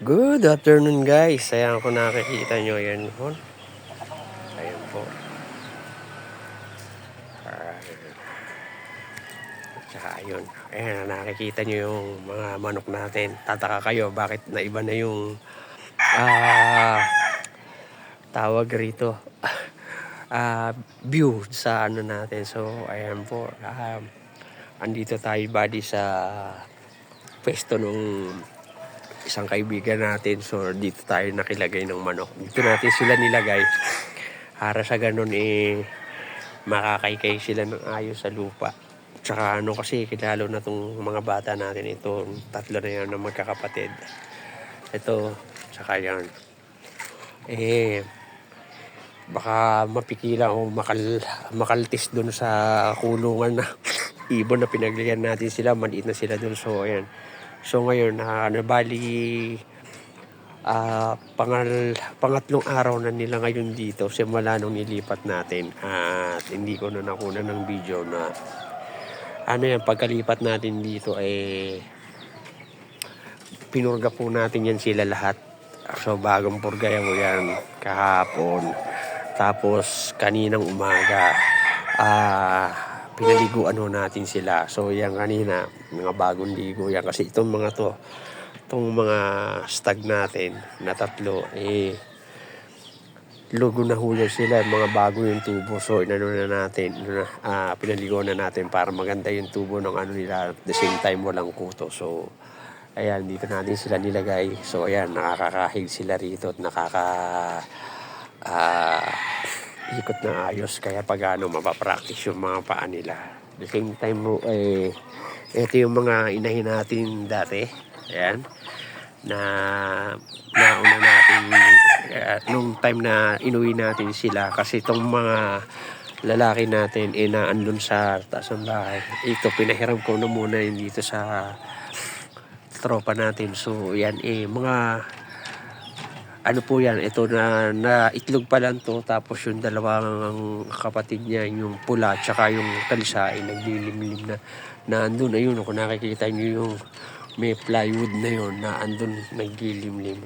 Good afternoon guys. Ayan kung nakikita nyo yan po. Ayan po. Tsaka ayun. Ayan, nakikita nyo yung mga manok natin. Tataka kayo bakit naiba na yung tawag rito. View sa ano natin. So ayan po. Andito tayo buddy sa pwesto nung isang kaibigan natin. So dito tayo nakilagay ng manok. Dito natin sila nilagay para sa ganun makakaykay sila ng ayos sa lupa. Tsaka ano kasi kilalo na tong mga bata natin ito. Tatlo na yan na magkakapatid. Ito, tsaka yan. Baka mapikilan o makaltis dun sa kulungan na ibon na pinaglagyan natin sila. Maliit na sila dun. So ayan. So ngayon, bali pangatlong araw na nila ngayon dito simula nung nilipat natin. At hindi ko na nakuna ng video na pagkalipat natin dito pinurga po natin yan sila lahat. So bagong purga yan kahapon. Tapos kaninang umaga pinaliguan natin sila. So yan kanina, mga bagong ligo yan. Kasi itong mga stag natin na tatlo, lugo na hulog sila, mga bago yung tubo. So pinaliguan na natin para maganda yung tubo ng nila. At the same time walang kuto. So ayan, dito natin sila nilagay. So ayan, nakakahig sila rito at ikot na ayos, kaya pag mapapractice yung mga paa nila. At the same time ito yung mga inahin natin dati. Ayan, nauna natin nung time na inuwi natin sila, kasi itong mga lalaki natin naandun sa taas ng bahay. Ito pinahiram ko na muna yun dito sa tropa natin. So yan mga po yan, ito na itlog pa lang to. Tapos yung dalawang kapatid niya, yung pula tsaka yung kalisa naglilimlim na andun. Ayun, kung nakikita nyo yung may plywood na yun, na andun naglilimlim.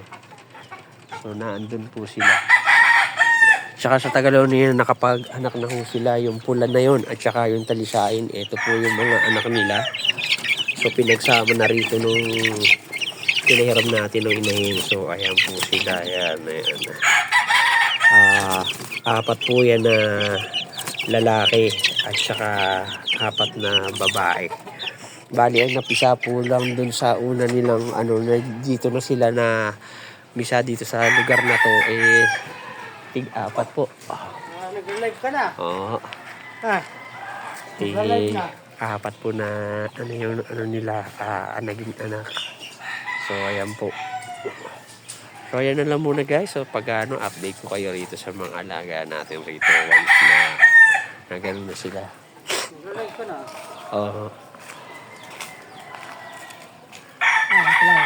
So naandun po sila. Tsaka sa Tagalog niya nakapag-anak na ho sila, yung pula na yun at tsaka yung talisain. Ito po yung mga anak nila. So pinagsama na rito nung pinahiram natin ng inahin. So ayan po sila. Ayan. Apat po yan na lalaki at saka apat na babae. Bali ang napisa po lang dun sa una nilang dito na sila na misa dito sa lugar na to tig-apat po. Nag-live ka na? Oo. Nag-live na? Apat po na yung nila naging anak. So ayan po. So ayan na lang muna guys. So pag update ko kayo rito sa mga alaga natin rito once na ganun na sila. Nag-live ka na? Oo.